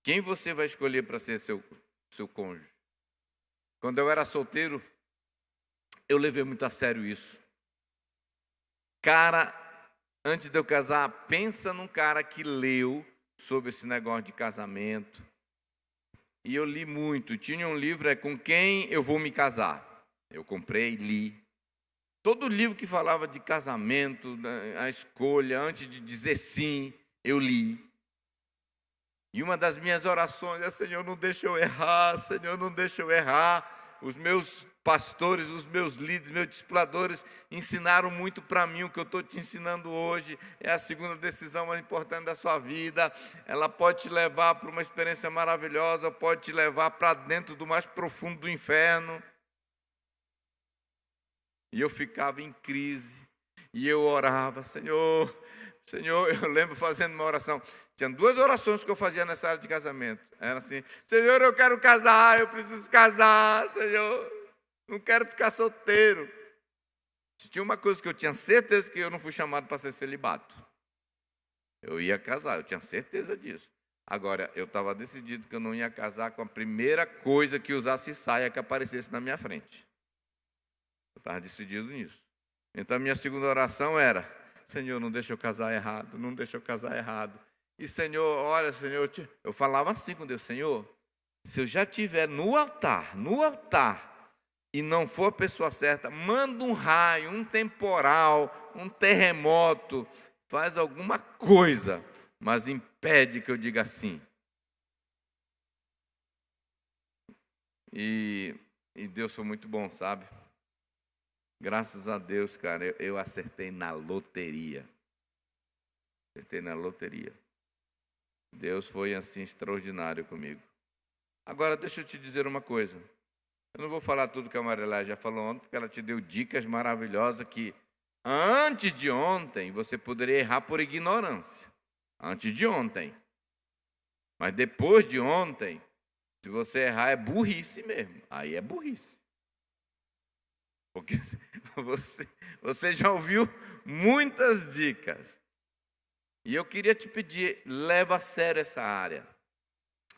Quem você vai escolher para ser seu cônjuge? Quando eu era solteiro, eu levei muito a sério isso. Cara, antes de eu casar, pensa num cara que leu sobre esse negócio de casamento. E eu li muito. Tinha um livro, Com Quem Eu Vou Me Casar. Eu comprei, li. Todo livro que falava de casamento, a escolha, antes de dizer sim, eu li. E uma das minhas orações é: Senhor, não deixa eu errar, Senhor, não deixa eu errar. Os meus pastores, os meus líderes, meus discipuladores ensinaram muito para mim. O que eu estou te ensinando hoje é a segunda decisão mais importante da sua vida. Ela pode te levar para uma experiência maravilhosa, pode te levar para dentro do mais profundo do inferno. E eu ficava em crise, e eu orava: Senhor, eu lembro fazendo uma oração. Tinha 2 orações que eu fazia nessa área de casamento. Era assim: Senhor, eu quero casar, eu preciso casar, Senhor, não quero ficar solteiro. Tinha uma coisa que eu tinha certeza, que eu não fui chamado para ser celibato. Eu ia casar, eu tinha certeza disso. Agora, eu estava decidido que eu não ia casar com a primeira coisa que usasse saia que aparecesse na minha frente. Eu estava decidido nisso. Então, a minha segunda oração era: Senhor, não deixa eu casar errado, não deixa eu casar errado. E, Senhor, olha, Senhor, eu falava assim com Deus: Senhor, se eu já estiver no altar, e não for a pessoa certa, manda um raio, um temporal, um terremoto, faz alguma coisa, mas impede que eu diga sim. E Deus foi muito bom, sabe? Graças a Deus, cara, eu acertei na loteria. Deus foi assim extraordinário comigo. Agora, deixa eu te dizer uma coisa. Eu não vou falar tudo que a Marilé já falou ontem, porque ela te deu dicas maravilhosas que antes de ontem você poderia errar por ignorância. Antes de ontem. Mas depois de ontem, se você errar, é burrice mesmo. Aí é burrice. Porque você já ouviu muitas dicas. E eu queria te pedir: leva a sério essa área.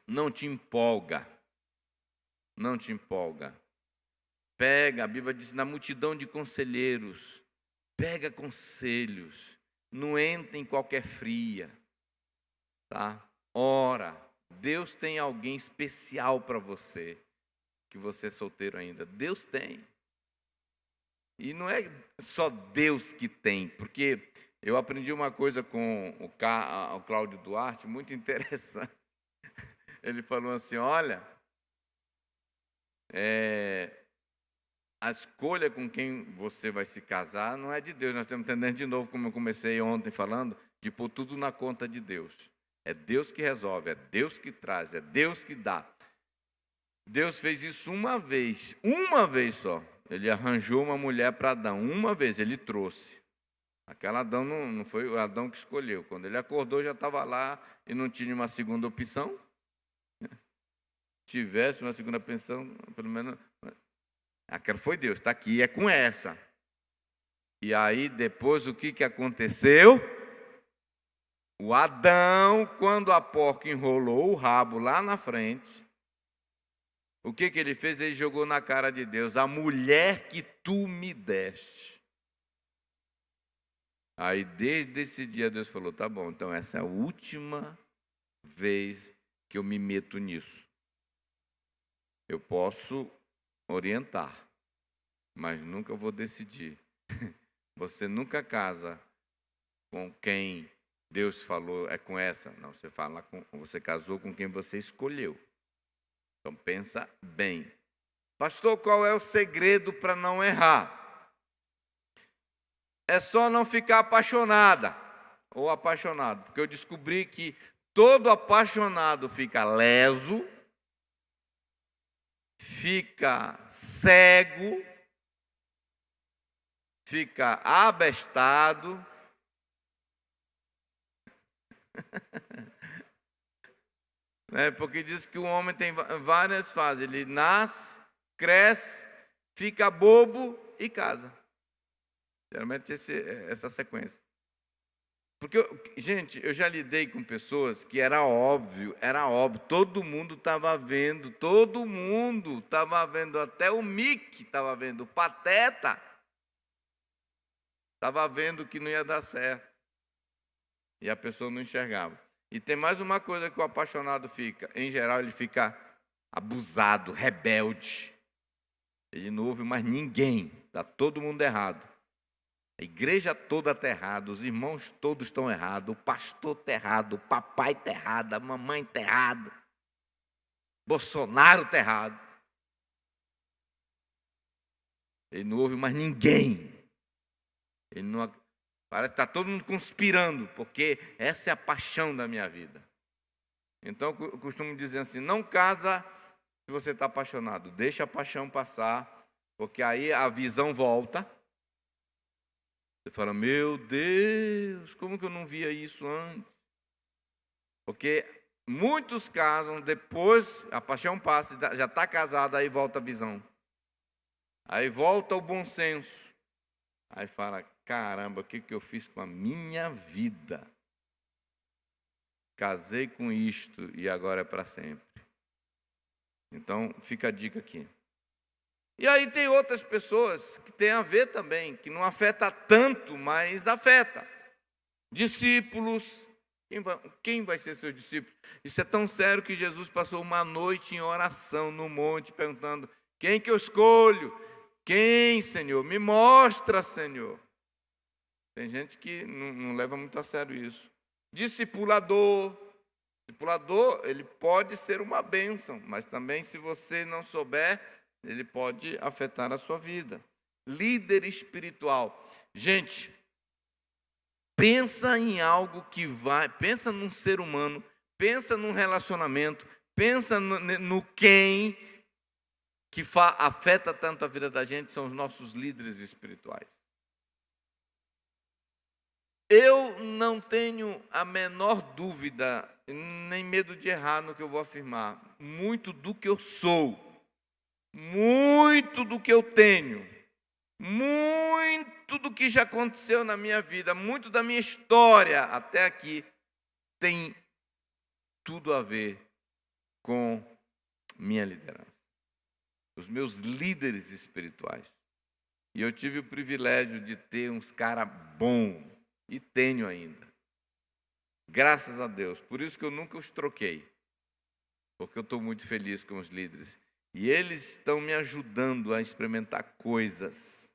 Não te empolga. Não te empolga. Pega, a Bíblia diz, na multidão de conselheiros, pega conselhos. Não entra em qualquer fria. Tá? Ora, Deus tem alguém especial para você, que você é solteiro ainda. Deus tem. E não é só Deus que tem, porque eu aprendi uma coisa com o Cláudio Duarte, muito interessante. Ele falou assim: olha, a escolha com quem você vai se casar não é de Deus. Nós estamos entendendo de novo, como eu comecei ontem falando, de pôr tudo na conta de Deus. É Deus que resolve, é Deus que traz, é Deus que dá. Deus fez isso uma vez só. Ele arranjou uma mulher para Adão, uma vez ele trouxe. Aquela Adão não foi o Adão que escolheu. Quando ele acordou, já estava lá e não tinha uma segunda opção. Tivesse uma segunda opção, pelo menos. Aquela foi Deus, está aqui, é com essa. E aí, depois, o que aconteceu? O Adão, quando a porca enrolou o rabo lá na frente, o que ele fez? Ele jogou na cara de Deus: a mulher que tu me deste. Aí, desde esse dia, Deus falou: tá bom, então essa é a última vez que eu me meto nisso. Eu posso orientar, mas nunca vou decidir. Você nunca casa com quem Deus falou, é com essa. Não, você casou com quem você escolheu. Então pensa bem. Pastor, qual é o segredo para não errar? É só não ficar apaixonada ou apaixonado, porque eu descobri que todo apaixonado fica leso, fica cego, fica abestado. né? Porque diz que o homem tem várias fases. Ele nasce, cresce, fica bobo e casa. Geralmente essa sequência. Porque, gente, eu já lidei com pessoas que era óbvio, todo mundo estava vendo, até o Mickey estava vendo, o Pateta estava vendo que não ia dar certo. E a pessoa não enxergava. E tem mais uma coisa que o apaixonado fica, em geral ele fica abusado, rebelde. Ele não ouve mais ninguém, está todo mundo errado. A igreja toda está errada, os irmãos todos estão errados, o pastor está errado, o papai está errado, a mamãe está errado, Bolsonaro está errado. Ele não ouve mais ninguém. Parece que está todo mundo conspirando, porque essa é a paixão da minha vida. Então eu costumo dizer assim, não casa se você está apaixonado, deixa a paixão passar, porque aí a visão volta. Você fala, meu Deus, como que eu não via isso antes? Porque muitos casam, depois a paixão passa, já está casado, aí volta a visão. Aí volta o bom senso. Aí fala, caramba, o que eu fiz com a minha vida? Casei com isto e agora é para sempre. Então, fica a dica aqui. E aí tem outras pessoas que tem a ver também, que não afeta tanto, mas afeta. Discípulos, quem vai ser seus discípulos? Isso é tão sério que Jesus passou uma noite em oração no monte, perguntando, quem que eu escolho? Quem, Senhor? Me mostra, Senhor. Tem gente que não leva muito a sério isso. Discipulador, ele pode ser uma bênção, mas também se você não souber, ele pode afetar a sua vida. Líder espiritual. Gente, pensa em algo pensa num ser humano, pensa num relacionamento, pensa no quem que afeta tanto a vida da gente, são os nossos líderes espirituais. Eu não tenho a menor dúvida, nem medo de errar no que eu vou afirmar. Muito do que eu sou, muito do que eu tenho, muito do que já aconteceu na minha vida, muito da minha história até aqui, tem tudo a ver com minha liderança. Os meus líderes espirituais. E eu tive o privilégio de ter uns caras bons, e tenho ainda. Graças a Deus. Por isso que eu nunca os troquei. Porque eu estou muito feliz com os líderes. E eles estão me ajudando a experimentar coisas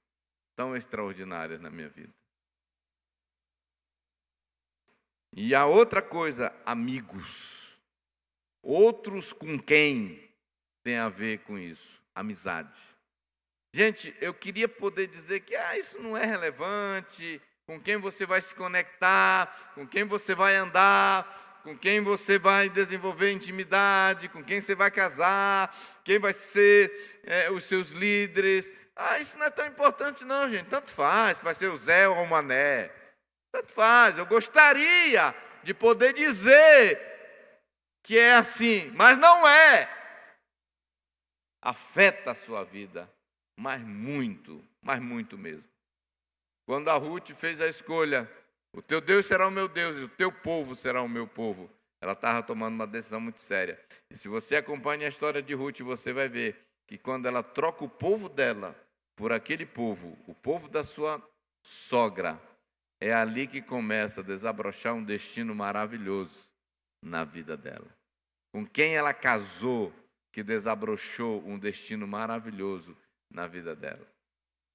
tão extraordinárias na minha vida. E a outra coisa, amigos. Outros com quem tem a ver com isso. Amizade. Gente, eu queria poder dizer que isso não é relevante, com quem você vai se conectar, com quem você vai andar, com quem você vai desenvolver intimidade, com quem você vai casar, quem vai ser os seus líderes. Isso não é tão importante não, gente. Tanto faz, se vai ser o Zé ou o Mané. Tanto faz. Eu gostaria de poder dizer que é assim, mas não é. Afeta a sua vida, mas muito mesmo. Quando a Ruth fez a escolha, o teu Deus será o meu Deus e o teu povo será o meu povo, ela estava tomando uma decisão muito séria. E se você acompanha a história de Ruth, você vai ver que quando ela troca o povo dela por aquele povo, o povo da sua sogra, é ali que começa a desabrochar um destino maravilhoso na vida dela. Com quem ela casou, que desabrochou um destino maravilhoso na vida dela.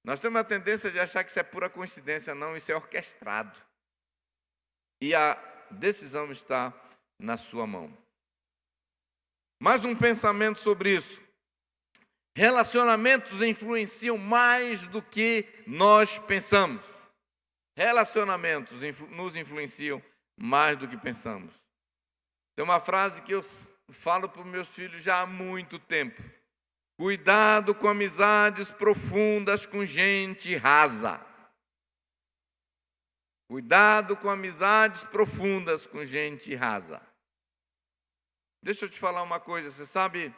Nós temos a tendência de achar que isso é pura coincidência, não, isso é orquestrado. E a decisão está na sua mão. Mais um pensamento sobre isso. Relacionamentos influenciam mais do que nós pensamos. Relacionamentos nos influenciam mais do que pensamos. Tem uma frase que eu falo para os meus filhos já há muito tempo. Cuidado com amizades profundas com gente rasa. Cuidado com amizades profundas com gente rasa. Deixa eu te falar uma coisa, você sabe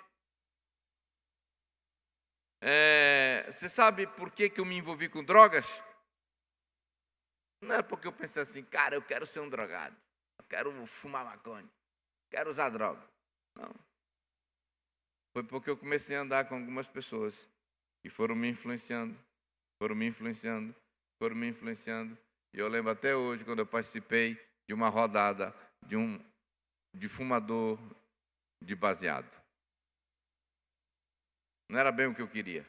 por que eu me envolvi com drogas? Não é porque eu pensei assim, cara, eu quero ser um drogado, eu quero fumar maconha, quero usar droga. Não. Foi porque eu comecei a andar com algumas pessoas que foram me influenciando, foram me influenciando, foram me influenciando. E eu lembro até hoje, quando eu participei de uma rodada de fumador de baseado. Não era bem o que eu queria,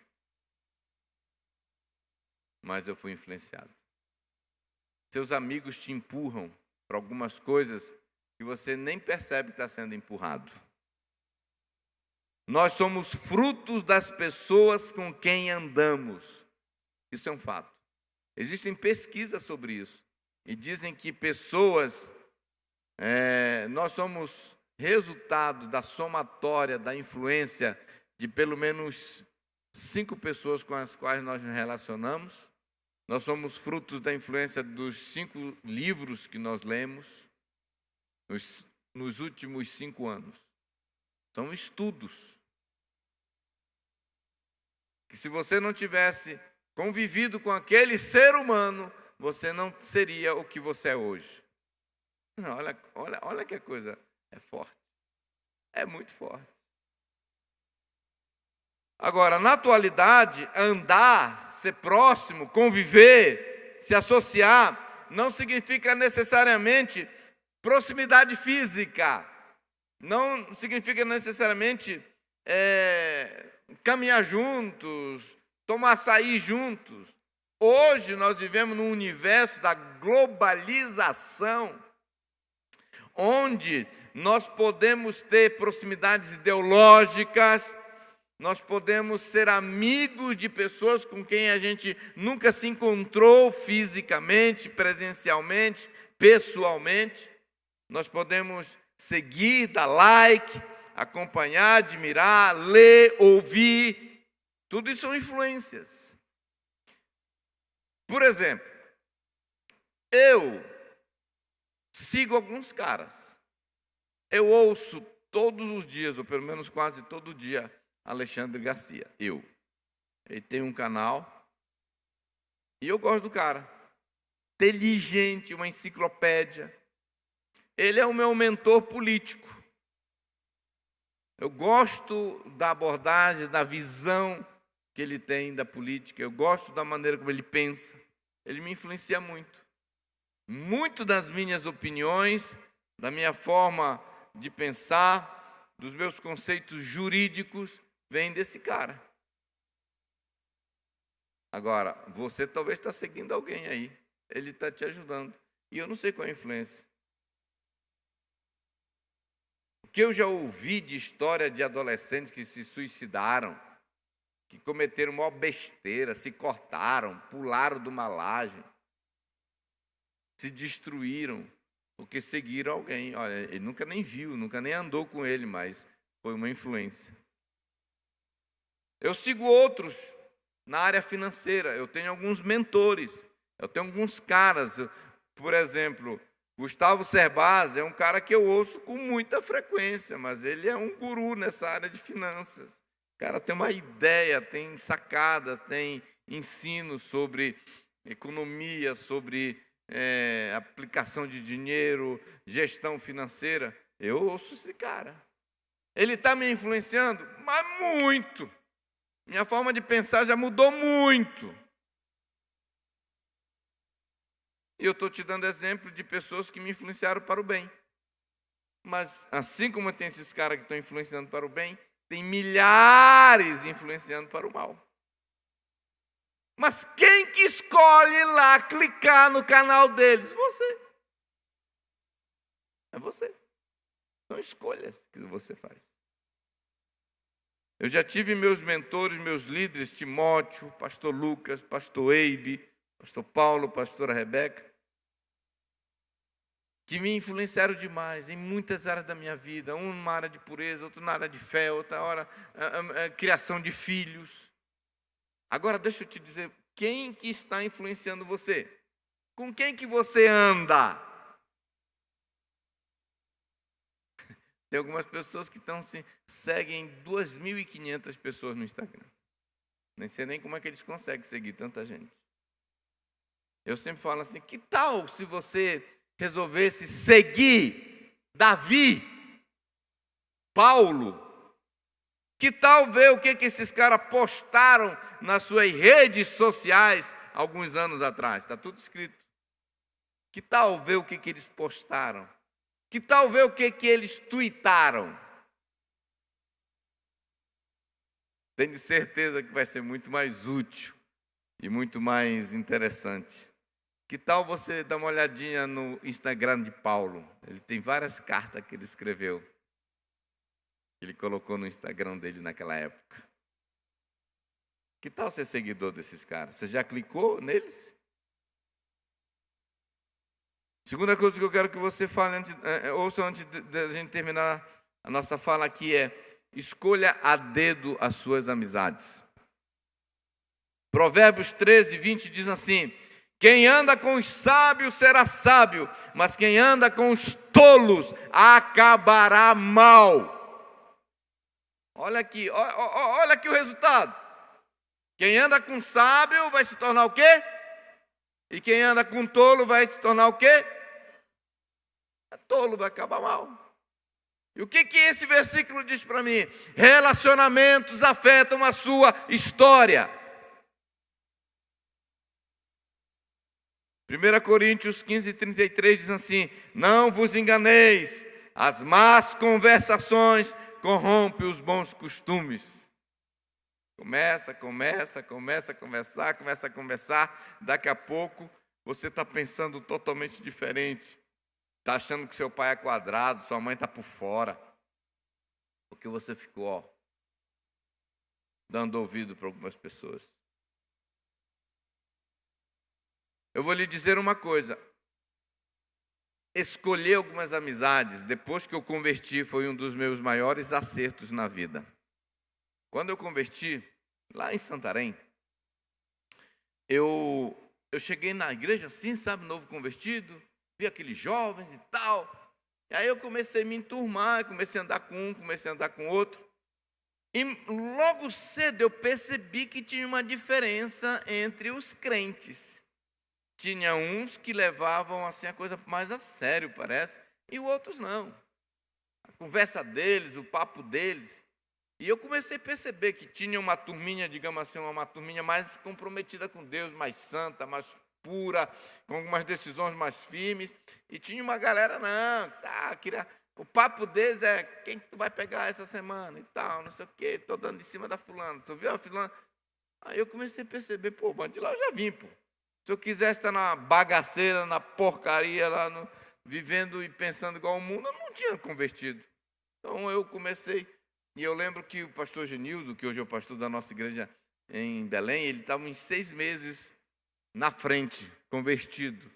mas eu fui influenciado. Seus amigos te empurram para algumas coisas que você nem percebe que está sendo empurrado. Nós somos frutos das pessoas com quem andamos. Isso é um fato. Existem pesquisas sobre isso. E dizem que nós somos resultado da somatória, da influência de pelo menos 5 pessoas com as quais nós nos relacionamos. Nós somos frutos da influência dos 5 livros que nós lemos nos últimos 5 anos. São estudos. Que se você não tivesse convivido com aquele ser humano, você não seria o que você é hoje. Olha que a coisa é forte. É muito forte. Agora, na atualidade, andar, ser próximo, conviver, se associar, não significa necessariamente proximidade física. Não significa necessariamente caminhar juntos, tomar açaí juntos. Hoje nós vivemos num universo da globalização, onde nós podemos ter proximidades ideológicas, nós podemos ser amigos de pessoas com quem a gente nunca se encontrou fisicamente, presencialmente, pessoalmente. Nós podemos seguir, dar like, acompanhar, admirar, ler, ouvir. Tudo isso são influências. Por exemplo, eu sigo alguns caras. Eu ouço todos os dias, ou pelo menos quase todo dia, Alexandre Garcia. Ele tem um canal e eu gosto do cara. Inteligente, uma enciclopédia. Ele é o meu mentor político. Eu gosto da abordagem, da visão que ele tem da política. Eu gosto da maneira como ele pensa. Ele me influencia muito. Muito das minhas opiniões, da minha forma de pensar, dos meus conceitos jurídicos, vem desse cara. Agora, você talvez está seguindo alguém aí. Ele está te ajudando. E eu não sei qual é a influência. O que eu já ouvi de história de adolescentes que se suicidaram, que cometeram uma besteira, se cortaram, pularam de uma laje, se destruíram, porque seguiram alguém. Olha, ele nunca nem viu, nunca nem andou com ele, mas foi uma influência. Eu sigo outros na área financeira. Eu tenho alguns mentores. Eu tenho alguns caras. Por exemplo, Gustavo Cerbasi é um cara que eu ouço com muita frequência, mas ele é um guru nessa área de finanças. O cara tem uma ideia, tem sacada, tem ensino sobre economia, sobre aplicação de dinheiro, gestão financeira. Eu ouço esse cara. Ele está me influenciando? Mas muito. Minha forma de pensar já mudou muito. E eu estou te dando exemplo de pessoas que me influenciaram para o bem. Mas, assim como tem esses caras que estão influenciando para o bem, tem milhares influenciando para o mal. Mas quem que escolhe lá clicar no canal deles? Você. É você. São escolhas que você faz. Eu já tive meus mentores, meus líderes, Timóteo, pastor Lucas, pastor Eibe, pastor Paulo, pastora Rebeca, que me influenciaram demais em muitas áreas da minha vida. Um numa área de pureza, outro na área de fé, outra hora criação de filhos. Agora deixa eu te dizer, quem que está influenciando você? Com quem que você anda? Tem algumas pessoas que estão assim, seguem 2.500 pessoas no Instagram. Nem sei nem como é que eles conseguem seguir tanta gente. Eu sempre falo assim, que tal se você resolvesse seguir Davi, Paulo? Que tal ver o que esses caras postaram nas suas redes sociais alguns anos atrás? Está tudo escrito. Que tal ver o que eles postaram? Que tal ver o que eles tuitaram? Tenho certeza que vai ser muito mais útil e muito mais interessante. Que tal você dar uma olhadinha no Instagram de Paulo? Ele tem várias cartas que ele escreveu. Ele colocou no Instagram dele naquela época. Que tal ser seguidor desses caras? Você já clicou neles? Segunda coisa que eu quero que você fale, ouça antes de a gente terminar a nossa fala aqui é: escolha a dedo as suas amizades. Provérbios 13, 20 diz assim: quem anda com os sábios será sábio, mas quem anda com os tolos acabará mal. Olha aqui o resultado. Quem anda com sábio vai se tornar o quê? E quem anda com tolo vai se tornar o quê? Tolo, vai acabar mal. E o que esse versículo diz para mim? Relacionamentos afetam a sua história. 1 Coríntios 15, 33 diz assim: não vos enganeis, as más conversações corrompem os bons costumes. Começa a conversar, daqui a pouco você está pensando totalmente diferente. Está achando que seu pai é quadrado, sua mãe está por fora. Porque você ficou, dando ouvido para algumas pessoas. Eu vou lhe dizer uma coisa. Escolher algumas amizades, depois que eu converti, foi um dos meus maiores acertos na vida. Quando eu converti, lá em Santarém, eu cheguei na igreja assim, sabe, novo convertido, vi aqueles jovens e tal. E aí eu comecei a me enturmar, comecei a andar com um, comecei a andar com outro. E logo cedo eu percebi que tinha uma diferença entre os crentes. Tinha uns que levavam assim a coisa mais a sério, parece, e outros não. A conversa deles, o papo deles. E eu comecei a perceber que tinha uma turminha, digamos assim, uma turminha mais comprometida com Deus, mais santa, mais pura, com algumas decisões mais firmes. E tinha uma galera, não, o papo deles é quem tu vai pegar essa semana e tal, não sei o quê, estou dando em cima da fulana, tu viu a fulana? Aí eu comecei a perceber, mas de lá eu já vim, Se eu quisesse estar na bagaceira, na porcaria, vivendo e pensando igual ao mundo, eu não tinha convertido. Então eu comecei, e eu lembro que o pastor Genildo, que hoje é o pastor da nossa igreja em Belém, ele estava uns 6 meses na frente, convertido.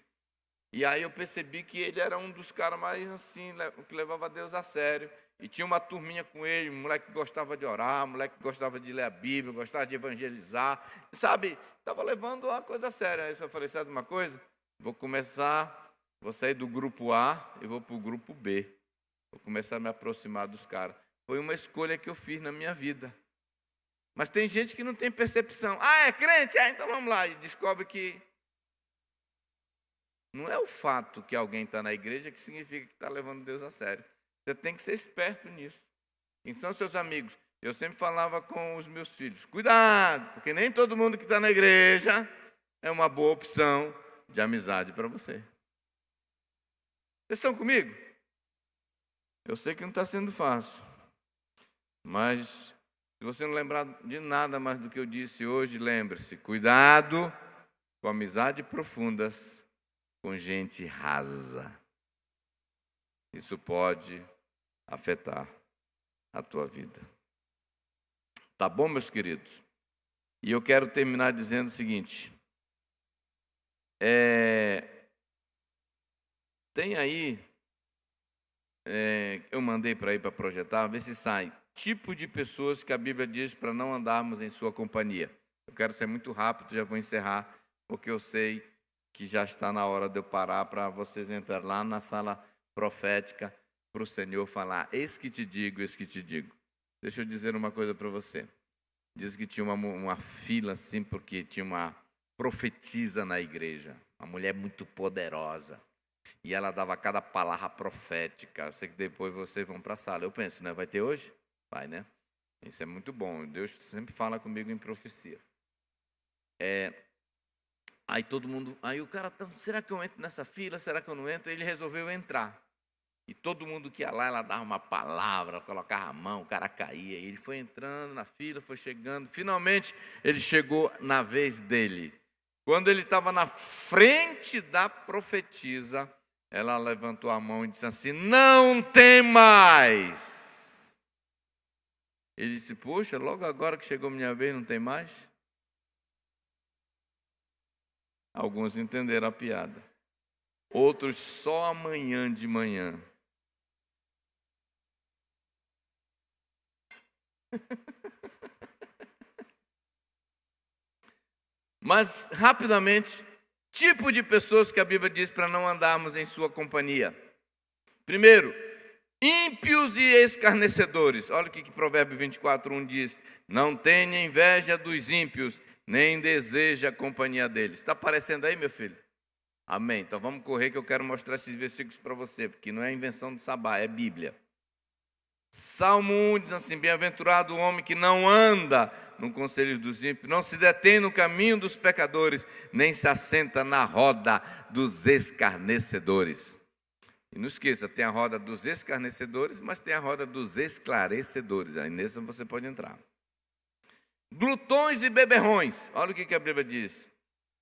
E aí eu percebi que ele era um dos caras mais assim, que levava Deus a sério. E tinha uma turminha com ele, um moleque que gostava de orar, um moleque que gostava de ler a Bíblia, gostava de evangelizar. Sabe, estava levando uma coisa séria. Aí eu falei, sabe uma coisa? Vou sair do grupo A e vou para o grupo B. Vou começar a me aproximar dos caras. Foi uma escolha que eu fiz na minha vida. Mas tem gente que não tem percepção. É crente? Então vamos lá. E descobre que não é o fato que alguém está na igreja que significa que está levando Deus a sério. Você tem que ser esperto nisso. Quem são seus amigos? Eu sempre falava com os meus filhos, cuidado, porque nem todo mundo que está na igreja é uma boa opção de amizade para você. Vocês estão comigo? Eu sei que não está sendo fácil, mas se você não lembrar de nada mais do que eu disse hoje, lembre-se, cuidado com amizades profundas com gente rasa. Isso pode afetar a tua vida. Tá bom, meus queridos? E eu quero terminar dizendo o seguinte. Tem aí, eu mandei para ir para projetar, ver se sai. Tipo de pessoas que a Bíblia diz para não andarmos em sua companhia. Eu quero ser muito rápido, já vou encerrar, porque eu sei que já está na hora de eu parar para vocês entrarem lá na sala profética para o Senhor falar, eis que te digo, eis que te digo. Deixa eu dizer uma coisa para você. Diz que tinha uma fila assim, porque tinha uma profetisa na igreja, uma mulher muito poderosa. E ela dava cada palavra profética. Eu sei que depois vocês vão para a sala. Eu penso, né? Vai ter hoje? Vai, né? Isso é muito bom. Deus sempre fala comigo em profecia. Aí todo mundo... Aí o cara, será que eu entro nessa fila? Será que eu não entro? Ele resolveu entrar. E todo mundo que ia lá, ela dava uma palavra, colocava a mão, o cara caía. E ele foi entrando na fila, foi chegando. Finalmente, ele chegou na vez dele. Quando ele estava na frente da profetisa, ela levantou a mão e disse assim, não tem mais. Ele disse, poxa, logo agora que chegou minha vez, não tem mais? Alguns entenderam a piada. Outros só amanhã de manhã. Mas, rapidamente, tipo de pessoas que a Bíblia diz para não andarmos em sua companhia. Primeiro, ímpios e escarnecedores. Olha o que Provérbio 24:1 diz. Não tenha inveja dos ímpios, nem deseja a companhia deles. Está aparecendo aí, meu filho? Amém. Então vamos correr que eu quero mostrar esses versículos para você, porque não é invenção do Sabá, é Bíblia. Salmo 1 diz assim, bem-aventurado o homem que não anda no conselho dos ímpios, não se detém no caminho dos pecadores, nem se assenta na roda dos escarnecedores. E não esqueça, tem a roda dos escarnecedores, mas tem a roda dos esclarecedores. Aí nessa você pode entrar. Glutões e beberrões. Olha o que a Bíblia diz.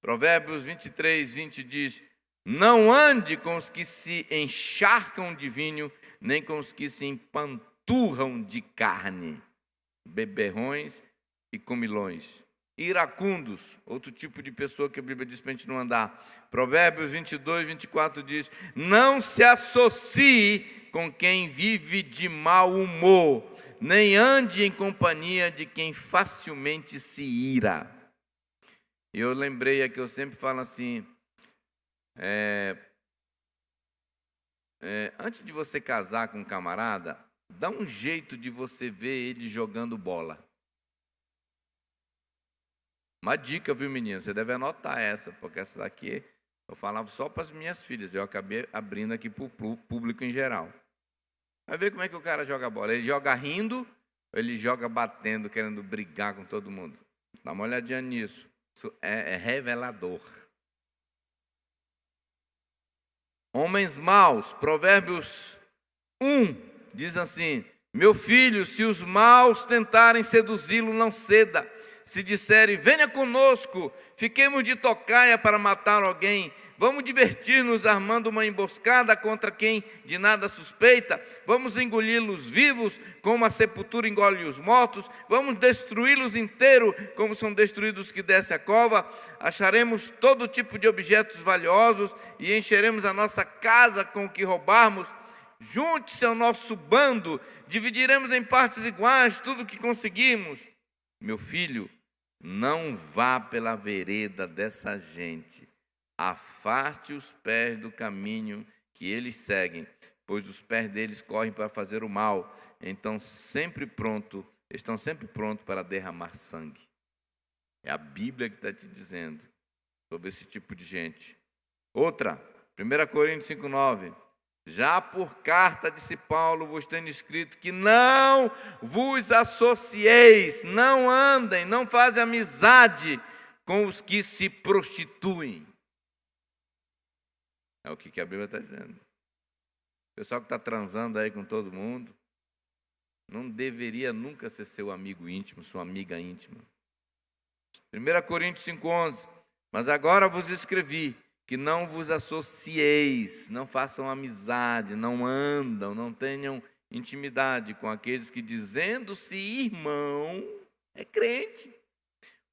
Provérbios 23:20 diz, não ande com os que se encharcam de vinho, nem com os que se empanturram de carne. Beberrões e comilões. Iracundos, outro tipo de pessoa que a Bíblia diz para a gente não andar. Provérbios 22:24 diz, não se associe com quem vive de mau humor, nem ande em companhia de quem facilmente se ira. Eu lembrei aqui, eu sempre falo assim, antes de você casar com um camarada, dá um jeito de você ver ele jogando bola. Uma dica, viu, menino? Você deve anotar essa, porque essa daqui eu falava só para as minhas filhas, eu acabei abrindo aqui para o público em geral. Vai ver como é que o cara joga bola. Ele joga rindo, ou ele joga batendo, querendo brigar com todo mundo. Dá uma olhadinha nisso. Isso é revelador. Homens maus, Provérbios 1, diz assim, meu filho, se os maus tentarem seduzi-lo, não ceda. Se disserem, venha conosco, fiquemos de tocaia para matar alguém, vamos divertir-nos armando uma emboscada contra quem de nada suspeita, vamos engoli-los vivos, como a sepultura engole os mortos, vamos destruí-los inteiro, como são destruídos os que descem a cova, acharemos todo tipo de objetos valiosos e encheremos a nossa casa com o que roubarmos. Junte-se ao nosso bando, dividiremos em partes iguais tudo o que conseguimos. Meu filho, não vá pela vereda dessa gente, afaste os pés do caminho que eles seguem, pois os pés deles correm para fazer o mal, estão sempre prontos para derramar sangue. É a Bíblia que está te dizendo sobre esse tipo de gente. Outra, 1 Coríntios 5:9. Já por carta, disse Paulo, vos tenho escrito que não vos associeis, não andem, não fazem amizade com os que se prostituem. É o que a Bíblia está dizendo. O pessoal que está transando aí com todo mundo, não deveria nunca ser seu amigo íntimo, sua amiga íntima. 1 Coríntios 5:11. Mas agora vos escrevi, que não vos associeis, não façam amizade, não andam, não tenham intimidade com aqueles que, dizendo-se irmão, é crente,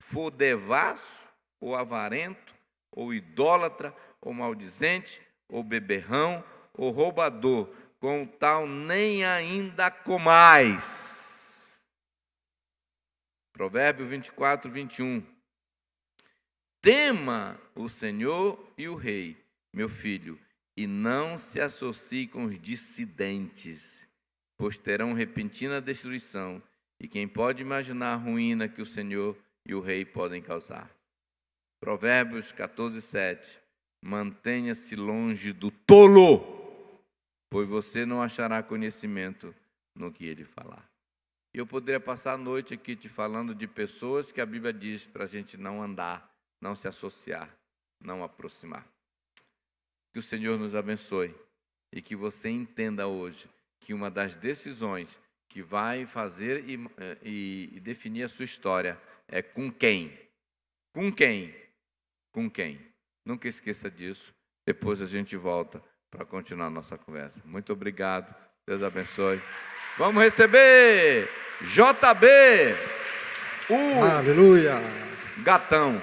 for devasso, ou avarento, ou idólatra, ou maldizente, ou beberrão, ou roubador, com tal nem ainda comais. Provérbio 24:21. Tema o Senhor e o Rei, meu filho, E não se associe com os dissidentes, pois terão repentina destruição. E quem pode imaginar a ruína que o Senhor e o Rei podem causar? Provérbios 14:7. Mantenha-se longe do tolo, pois você não achará conhecimento no que ele falar. Eu poderia passar a noite aqui te falando de pessoas que a Bíblia diz para a gente não andar, não se associar, não aproximar. Que o Senhor nos abençoe e que você entenda hoje que uma das decisões que vai fazer e definir a sua história é com quem? Com quem? Com quem? Nunca esqueça disso. Depois a gente volta para continuar a nossa conversa. Muito obrigado. Deus abençoe. Vamos receber JB, o Aleluia. gatão.